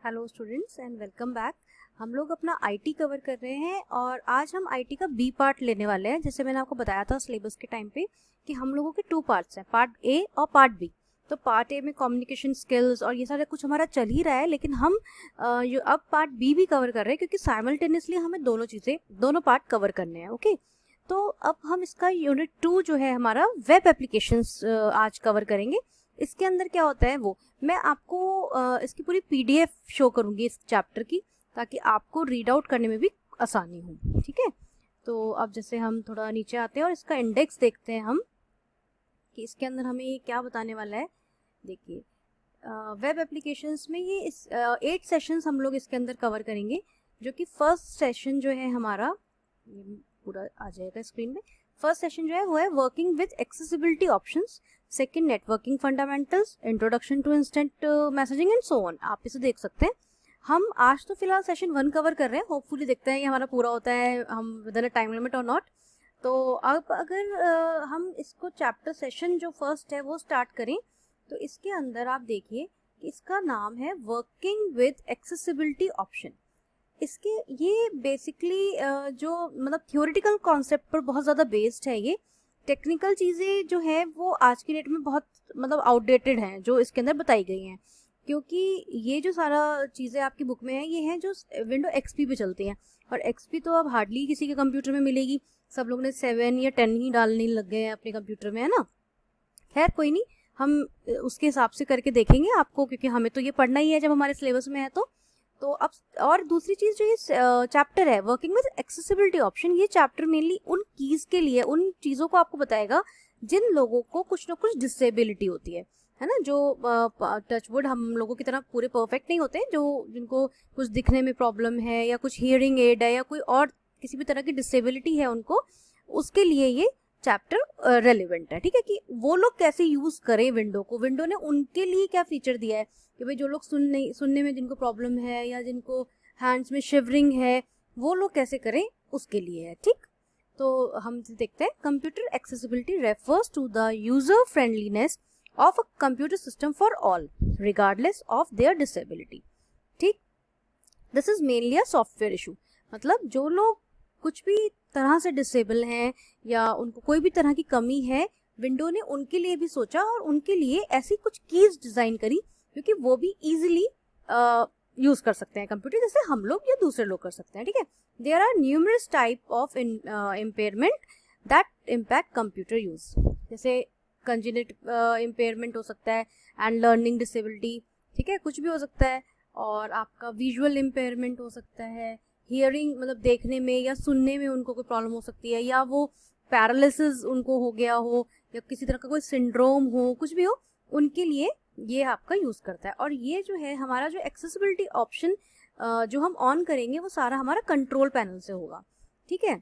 Hello students and welcome back. हम लोग अपना आईटी कवर कर रहे हैं और आज हम आईटी का बी पार्ट लेने वाले हैं। जैसे मैंने आपको बताया था सिलेबस के टाइम पे कि हम लोगों के 2 पार्ट्स हैं, पार्ट ए और पार्ट बी। तो पार्ट ए में कम्युनिकेशन स्किल्स और ये सारा कुछ हमारा चल ही रहा है, लेकिन हम अब पार्ट बी भी कवर कर रहे हैं क्योंकि साइमल्टेनियसली हमें दोनों पार्ट कवर करने हैं। ओके, तो अब हम इसका यूनिट 2 जो है हमारा वेब एप्लीकेशंस आज कवर करेंगे। इसके अंदर क्या होता है वो मैं आपको इसकी पूरी पीडीएफ शो करूंगी इस चैप्टर की, ताकि आपको रीड आउट करने में भी आसानी हो। ठीक है, तो अब जैसे हम थोड़ा नीचे आते हैं और इसका इंडेक्स देखते हैं हम कि इसके अंदर हमें ये क्या बताने वाला है। देखिए, वेब एप्लीकेशंस में ये 8 सेशंस हम लोग इसके अंदर कवर करेंगे, जो कि फर्स्ट सेशन जो है हमारा, ये पूरा आ जाएगा स्क्रीन में। फर्स्ट सेशन जो है वो है working with accessibility options, second networking fundamentals, introduction to instant messaging and so on. आप इसे देख सकते हैं। हम आज तो फिलहाल सेशन 1 कवर कर रहे हैं, होपफुली देखते हैं ये हमारा पूरा होता है हम with in a time limit और नॉट। तो अब अगर हम इसको चैप्टर सेशन जो फर्स्ट है वो स्टार्ट करें, तो इसके अंदर आप देखिए कि इसका नाम है वर्किंग विद एक्सेसिबिलिटी ऑप्शन। इसके ये बेसिकली जो मतलब थियोरेटिकल कॉन्सेप्ट पर बहुत ज़्यादा बेस्ड है। ये टेक्निकल चीज़ें जो है वो आज की डेट में बहुत मतलब आउटडेटेड हैं जो इसके अंदर बताई गई हैं, क्योंकि ये जो सारा चीज़ें आपकी बुक में है ये हैं जो विंडो एक्सपी पे चलती हैं, और एक्सपी तो अब हार्डली किसी के कंप्यूटर में मिलेगी। सब लोग ने 7 या 10 ही डालने लग गए हैं अपने कंप्यूटर में, है ना। खैर कोई नहीं, हम उसके हिसाब से करके देखेंगे आपको, क्योंकि हमें तो ये पढ़ना ही है जब हमारे सिलेबस में है। तो अब और दूसरी चीज़ जो ये चैप्टर है वर्किंग विद एक्सेसिबिलिटी ऑप्शन, ये चैप्टर मेनली उन कीज़ के लिए, उन चीज़ों को आपको बताएगा जिन लोगों को कुछ ना कुछ डिसेबिलिटी होती है ना। जो टचवुड हम लोगों की तरह पूरे परफेक्ट नहीं होते, जो जिनको कुछ दिखने में प्रॉब्लम है या कुछ हियरिंग एड है या कोई और किसी भी तरह की डिसेबिलिटी है उनको, उसके लिए ये चैप्टर रेलिवेंट है। ठीक है, कि वो लोग कैसे यूज़ करें विंडो को, विंडो ने उनके लिए क्या फीचर दिया है कि भाई जो लोग सुनने में जिनको प्रॉब्लम है या जिनको हैंड्स में शिवरिंग है, वो लोग कैसे करें उसके लिए है। ठीक, तो हम देखते हैं computer accessibility refers to the user friendliness of a computer system for all regardless of their disability. ठीक, this is mainly a software issue. मतलब जो लोग कुछ भी तरह से डिसेबल हैं या उनको कोई भी तरह की कमी है, विंडो ने उनके लिए भी सोचा और उनके लिए ऐसी कुछ कीज डिजाइन करी क्योंकि वो भी इजीली यूज कर सकते हैं कंप्यूटर, जैसे हम लोग या दूसरे लोग कर सकते हैं। ठीक है, there are numerous type of impairment that impact computer use, जैसे कंजेनिट इम्पेयरमेंट हो सकता है एंड लर्निंग डिसेबिलिटी। ठीक है, कुछ भी हो सकता है। और आपका विजुअल इम्पेयरमेंट हो सकता है, हियरिंग मतलब देखने में या सुनने में उनको कोई प्रॉब्लम हो सकती है, या वो पैरालिसिस उनको हो गया हो या किसी तरह का कोई सिंड्रोम हो, कुछ भी हो, उनके लिए ये आपका यूज़ करता है। और ये जो है हमारा जो एक्सेसिबिलिटी ऑप्शन जो हम ऑन करेंगे वो सारा हमारा कंट्रोल पैनल से होगा। ठीक है,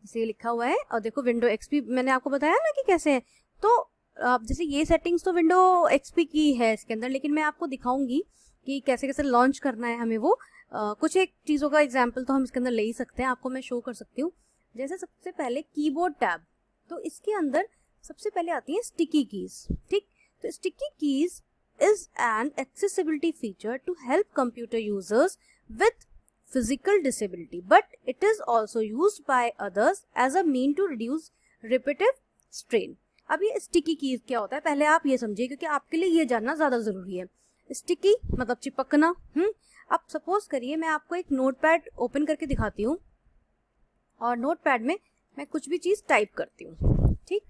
इसे लिखा हुआ है। और देखो विंडो एक्सपी मैंने आपको बताया ना कि कैसे है। तो जैसे ये सेटिंग्स तो विंडो एक्सपी की है इसके अंदर, लेकिन मैं आपको दिखाऊंगी कि कैसे कैसे लॉन्च करना है हमें वो। कुछ एक चीज़ों का एग्जाम्पल तो हम इसके अंदर ले ही सकते हैं, आपको मैं शो कर सकती हूँ। जैसे सबसे पहले कीबोर्ड टैब, तो इसके अंदर सबसे पहले आती है स्टिकी कीज। ठीक, तो sticky keys is an accessibility feature to help computer users with physical disability, but it is also used by others as a mean to reduce repetitive strain. अब ये स्टिकी कीज क्या होता है पहले आप ये समझिए, क्योंकि आपके लिए ये जानना ज़्यादा ज़रूरी है। स्टिकी मतलब चिपकना। अब सपोज करिए मैं आपको एक नोटपैड ओपन करके दिखाती हूँ और नोटपैड में मैं कुछ भी चीज़ टाइप करती हूँ। ठीक,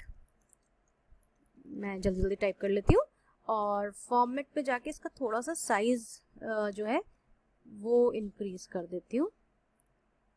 मैं जल्दी जल्दी टाइप कर लेती हूँ और फॉर्मेट पे जाके इसका थोड़ा सा साइज जो है वो इंक्रीज कर देती हूँ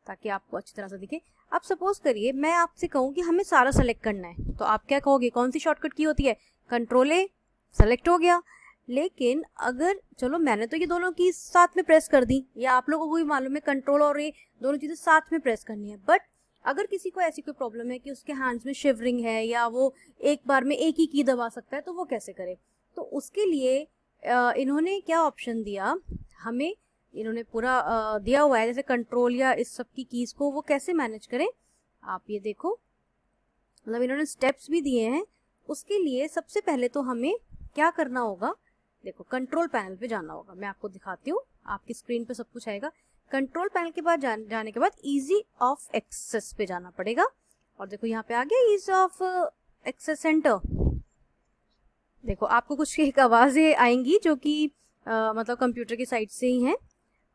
ताकि आपको अच्छी तरह से दिखे। अब सपोज करिए मैं आपसे कहूँ कि हमें सारा सेलेक्ट करना है, तो आप क्या कहोगे, कौन सी शॉर्टकट की होती है, कंट्रोल ए, सेलेक्ट हो गया। लेकिन अगर चलो मैंने तो ये दोनों की साथ में प्रेस कर दी, या आप लोगों को भी मालूम है कंट्रोल और ए दोनों चीज़ें साथ में प्रेस करनी है, बट अगर किसी को ऐसी कोई प्रॉब्लम है कि उसके हैंड्स में शिवरिंग है या वो एक बार में एक ही की दबा सकता है, तो वो कैसे करे। तो उसके लिए इन्होंने क्या ऑप्शन दिया हमें, इन्होंने पूरा दिया हुआ है जैसे कंट्रोल या इस सब की कीज़ को वो कैसे मैनेज करें। आप ये देखो, मतलब इन्होंने स्टेप्स भी दिए हैं। उसके लिए सबसे पहले तो हमें क्या करना होगा देखो कंट्रोल पैनल पे जाना होगा, मैं आपको दिखाती हूँ, आपकी स्क्रीन पे सब कुछ आएगा। कंट्रोल पैनल के बाद जाने के बाद इजी ऑफ एक्सेस पे जाना पड़ेगा, और देखो यहाँ पे आ गया इजी ऑफ एक्सेस सेंटर। देखो आपको कुछ एक आवाज़ें आएंगी जो कि मतलब कंप्यूटर की साइड से ही हैं।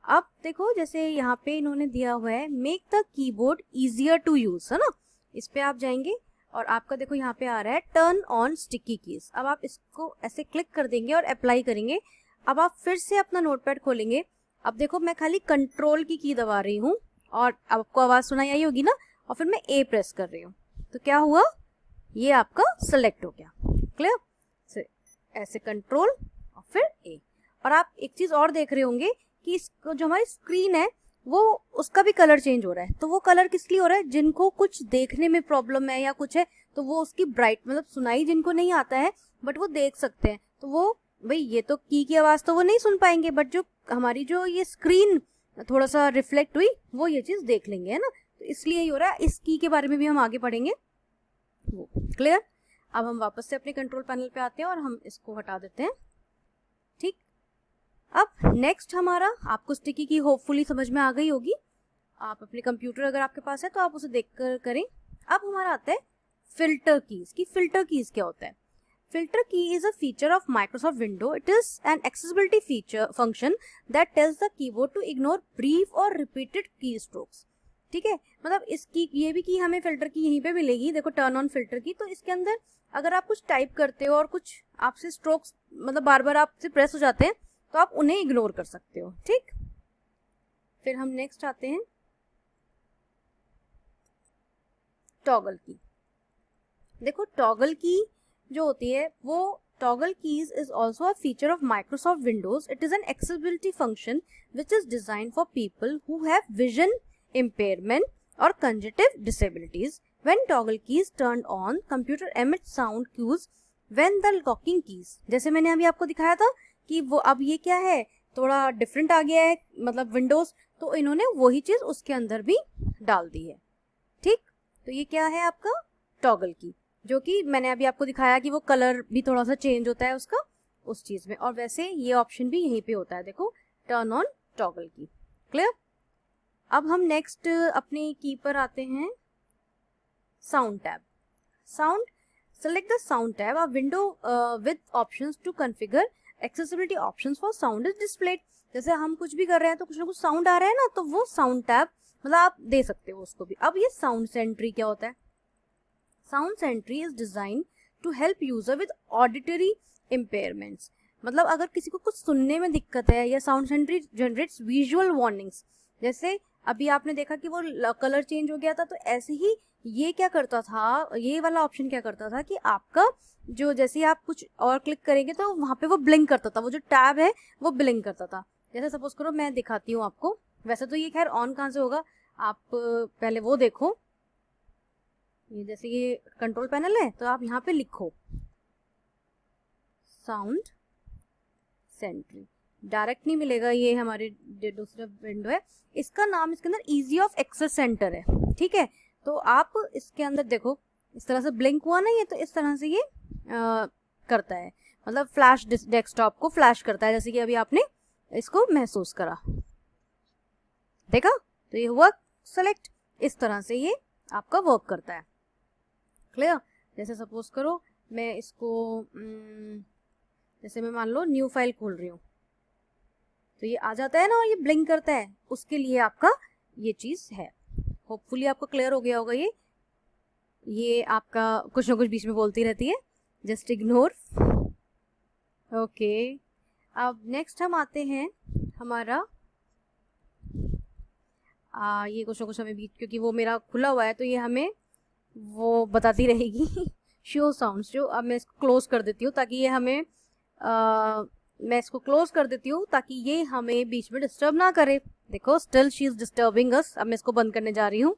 अब देखो जैसे यहाँ पे इन्होंने दिया हुआ है make the keyboard easier to use, है ना, इस पे आप जाएंगे और आपका देखो यहाँ पे आ रहा है टर्न ऑन स्टिकी कीज। अब आप इसको ऐसे क्लिक कर देंगे और अप्लाई करेंगे। अब आप फिर से अपना नोटपैड खोलेंगे। अब देखो मैं खाली कंट्रोल की दबा रही हूँ और आपको आवाज सुनाई आई होगी ना, और फिर मैं ए प्रेस कर रही हूँ, तो क्या हुआ, ये आपका सेलेक्ट हो गया। क्लियर, ऐसे कंट्रोल और फिर ए। और आप एक चीज और देख रहे होंगे कि इसको जो हमारी स्क्रीन है वो उसका भी कलर चेंज हो रहा है। तो वो कलर किस लिए हो रहा है, जिनको कुछ देखने में प्रॉब्लम है या कुछ है तो वो उसकी ब्राइट मतलब सुनाई जिनको नहीं आता है बट वो देख सकते हैं, तो वो भाई ये तो की आवाज तो वो नहीं सुन पाएंगे, बट जो हमारी जो ये स्क्रीन थोड़ा सा रिफ्लेक्ट हुई वो ये चीज देख लेंगे, है ना। तो इसलिए ही हो रहा है। इस की के बारे में भी हम आगे पढ़ेंगे वो। क्लियर। अब हम वापस से अपने कंट्रोल पैनल पे आते हैं और हम इसको हटा देते हैं। ठीक, अब नेक्स्ट हमारा, आपको स्टिकी की होपफुली समझ में आ गई होगी। आप अपने कंप्यूटर अगर आपके पास है तो आप उसे देखकर करें। अब हमारा आता है फिल्टर कीज की। फिल्टर कीज क्या होता है, filter key is a feature of Microsoft window. It is an accessibility feature function that tells the keyboard to ignore brief or repeated keystrokes. ठीक है, मतलब इसकी ये भी की हमें फिल्टर की यहीं पे मिलेगी। देखो टर्न ऑन फिल्टर की, तो इसके अंदर अगर आप कुछ टाइप करते हो और कुछ आपसे स्ट्रोक्स मतलब बार बार आपसे प्रेस हो जाते हैं तो आप उन्हें इग्नोर कर सकते हो। ठीक, फिर हम नेक्स्ट आते हैं टॉगल की। देखो टॉगल की जो होती है वो toggle keys is also a feature of Microsoft Windows. It is an accessibility function which is design for people who have vision impairment or conjunctive disabilities. When toggle keys turned on, computer emits sound cues when the locking keys, जैसे मैंने अभी आपको दिखाया था कि वो अब ये क्या है, थोड़ा डिफरेंट आ गया है मतलब विंडोज, तो इन्होंने वही चीज उसके अंदर भी डाल दी है। ठीक, तो ये क्या है आपका टॉगल की, जो कि मैंने अभी आपको दिखाया कि वो कलर भी थोड़ा सा चेंज होता है उसका उस चीज में, और वैसे ये ऑप्शन भी यहीं पे होता है। देखो turn on toggle key. Clear. अब हम नेक्स्ट अपनी की पर आते हैं sound tab. Sound, select the sound tab, a window with options to configure accessibility options for sound is displayed. जैसे हम कुछ भी कर रहे हैं तो कुछ ना कुछ साउंड आ रहा है ना, तो वो साउंड टैब मतलब आप दे सकते हो उसको भी। अब ये साउंड सेंट्री क्या होता है, sound sentry is design to help user with auditory impairments. मतलब अगर किसी को कुछ सुनने में दिक्कत है, या sound sentry generates visual warnings. जैसे अभी आपने देखा कि वो कलर चेंज हो गया था, तो ऐसे ही ये क्या करता था, ये वाला ऑप्शन क्या करता था कि आपका जो जैसे आप कुछ और क्लिक करेंगे तो वहाँ पे वो ब्लिंक करता था, वो जो टैब है वो ब्लिंक करता था। जैसे सपोज करो मैं दिखाती हूँ आपको, वैसे तो ये खैर ऑन कहाँ से होगा, आप पहले वो देखो, ये जैसे ये कंट्रोल पैनल है तो आप यहाँ पे लिखो साउंड सेंट्री, डायरेक्ट नहीं मिलेगा, ये हमारे दूसरा विंडो है, इसका नाम इसके अंदर इजी ऑफ एक्सेस सेंटर है। ठीक है, तो आप इसके अंदर देखो इस तरह से ब्लिंक हुआ ना, ये तो इस तरह से ये करता है, मतलब फ्लैश डेस्कटॉप को फ्लैश करता है, जैसे कि अभी आपने इसको महसूस करा, देखा, तो ये हुआ सेलेक्ट, इस तरह से ये आपका वर्क करता है। क्लियर। जैसे सपोज करो मैं इसको जैसे मैं मान लो न्यू फाइल खोल रही हूँ तो ये आ जाता है ना और ये ब्लिंक करता है, उसके लिए आपका ये चीज है। होपफुली आपको क्लियर हो गया होगा। ये आपका कुछ ना कुछ बीच में बोलती रहती है, जस्ट इग्नोर। ओके, अब नेक्स्ट हम आते हैं हमारा ये कुछ ना कुछ हमें बीच, क्योंकि वो मेरा खुला हुआ है तो ये हमें वो बताती रहेगी शो साउंड्स, जो अब मैं इसको क्लोज कर देती हूँ ताकि ये हमें मैं इसको क्लोज कर देती हूँ ताकि ये हमें बीच में डिस्टर्ब ना करे। देखो स्टिल शी इज डिस्टर्बिंग अस। अब मैं इसको बंद करने जा रही हूँ।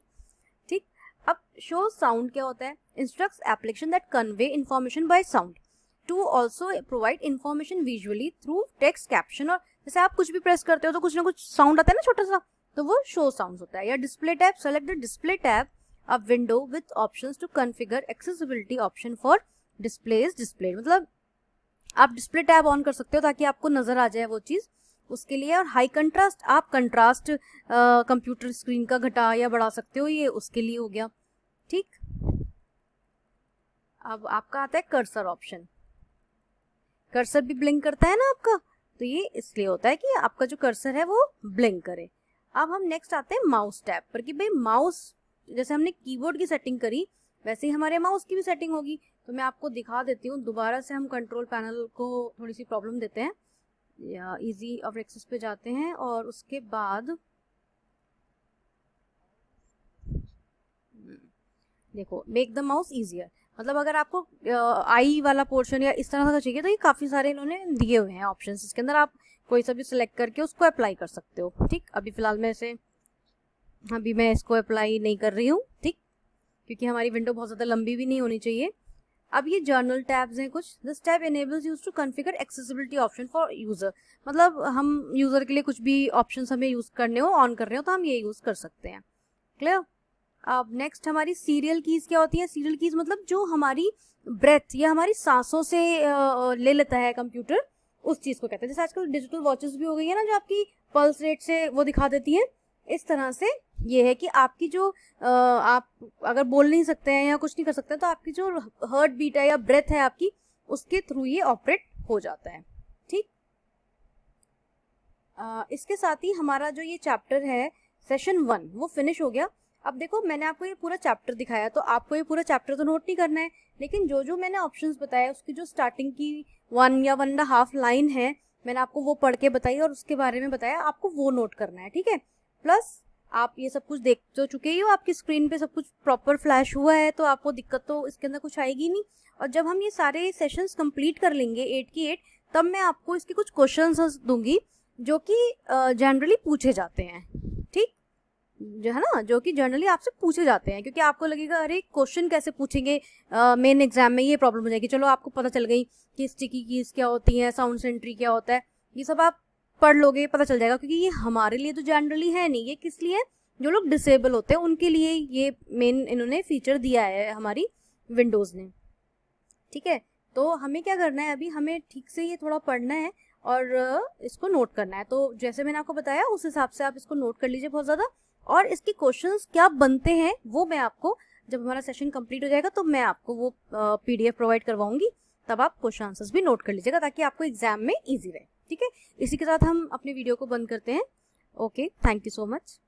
ठीक, अब शो साउंड क्या होता है, instructs application that convey information by sound to also provide information visually through text caption. और जैसे आप कुछ भी प्रेस करते हो तो कुछ ना कुछ साउंड आता है ना छोटा सा, तो वो शो साउंड होता है। या display tab, select the display tab, a window with options to configure accessibility option for displays display. मतलब आप डिस्प्ले टैब ऑन कर सकते हो ताकि आपको नज़र आ जाए वो चीज़ उसके लिए। और हाई कंट्रास्ट, आप कंट्रास्ट कंप्यूटर स्क्रीन का घटा या बढ़ा सकते हो, ये उसके लिए हो गया। ठीक, अब आपका आता है कर्सर ऑप्शन। कर्सर भी ब्लिंक करता है ना आपका, तो ये इसलिए होता है कि आपका जो कर्सर है वो ब्लिंक करे। अब हम नेक्स्ट आते हैं माउस टैब पर कि भाई माउस, जैसे हमने कीबोर्ड की सेटिंग करी वैसे ही हमारे माउस की भी सेटिंग होगी। तो मैं आपको दिखा देती हूँ, दोबारा से हम कंट्रोल पैनल को थोड़ी सी प्रॉब्लम देते हैं, या इजी ऑफ एक्सेस पे जाते हैं और उसके बाद देखो मेक द माउस इजियर, मतलब अगर आपको आई वाला पोर्शन या इस तरह का चाहिए तो ये काफ़ी सारे इन्होंने दिए हुए हैं ऑप्शंस, इसके अंदर आप कोई सा भी सिलेक्ट करके उसको अप्लाई कर सकते हो। ठीक, अभी मैं इसको अप्लाई नहीं कर रही हूँ, ठीक, क्योंकि हमारी विंडो बहुत ज़्यादा लंबी भी नहीं होनी चाहिए। अब ये जर्नल टैब्स हैं कुछ। This tab enables use to configure accessibility option for user, मतलब हम यूज़र के लिए कुछ भी ऑप्शंस हमें यूज़ करने हो, ऑन कर रहे हो तो हम ये यूज़ कर सकते हैं। क्लियर। अब नेक्स्ट हमारी सीरियल कीज़ क्या होती है? सीरियल कीज़ मतलब जो हमारी ब्रेथ या हमारी सांसों से ले लेता है कंप्यूटर, उस चीज़ को कहते हैं। जैसे आजकल डिजिटल वॉचेस भी हो गई है ना, जो आपकी पल्स रेट से वो दिखा देती हैं, इस तरह से ये है कि आपकी जो आप अगर बोल नहीं सकते हैं या कुछ नहीं कर सकते तो आपकी जो हार्ट बीट है या ब्रेथ है आपकी, उसके थ्रू ये ऑपरेट हो जाता है। ठीक, इसके साथ ही हमारा जो ये चैप्टर है सेशन 1 वो फिनिश हो गया। अब देखो मैंने आपको ये पूरा चैप्टर दिखाया, तो आपको ये पूरा चैप्टर तो नोट नहीं करना है, लेकिन जो जो मैंने ऑप्शंस बताए उसकी जो स्टार्टिंग की 1 या 1.5 लाइन है, मैंने आपको वो पढ़ के बताई और उसके बारे में बताया, आपको वो नोट करना है। ठीक है, प्लस आप ये सब कुछ देख तो चुके ही हो, आपकी स्क्रीन पे सब कुछ प्रॉपर फ्लैश हुआ है, तो आपको दिक्कत तो इसके अंदर कुछ आएगी नहीं। और जब हम ये सारे सेशंस कंप्लीट कर लेंगे 8 की 8, तब मैं आपको इसके कुछ क्वेश्चंस दूंगी जो कि जनरली पूछे जाते हैं। ठीक, जो है ना, जो कि जनरली आपसे पूछे जाते हैं, क्योंकि आपको लगेगा अरे क्वेश्चन कैसे पूछेंगे मेन एग्जाम में, ये प्रॉब्लम हो जाएगी। चलो आपको पता चल गई कि स्टिकी कीज क्या होती हैं, साउंड सेंट्री क्या होता है, ये सब आप पढ़ लोगे, पता चल जाएगा। क्योंकि ये हमारे लिए तो जनरली है नहीं, ये किस लिए, जो लोग डिसेबल होते हैं उनके लिए ये मेन इन्होंने फीचर दिया है हमारी विंडोज़ ने। ठीक है, तो हमें क्या करना है, अभी हमें ठीक से ये थोड़ा पढ़ना है और इसको नोट करना है। तो जैसे मैंने आपको बताया उस हिसाब से आप इसको नोट कर लीजिए बहुत ज़्यादा। और इसके क्वेश्चंस क्या बनते हैं वो मैं आपको, जब हमारा सेशन कंप्लीट हो जाएगा तो मैं आपको वो PDF प्रोवाइड करवाऊंगी, तब आप क्वेश्चन आंसर्स भी नोट कर लीजिएगा ताकि आपको एग्जाम में ईजी रहे। ठीक है, इसी के साथ हम अपनी वीडियो को बंद करते हैं। Okay, thank you so much.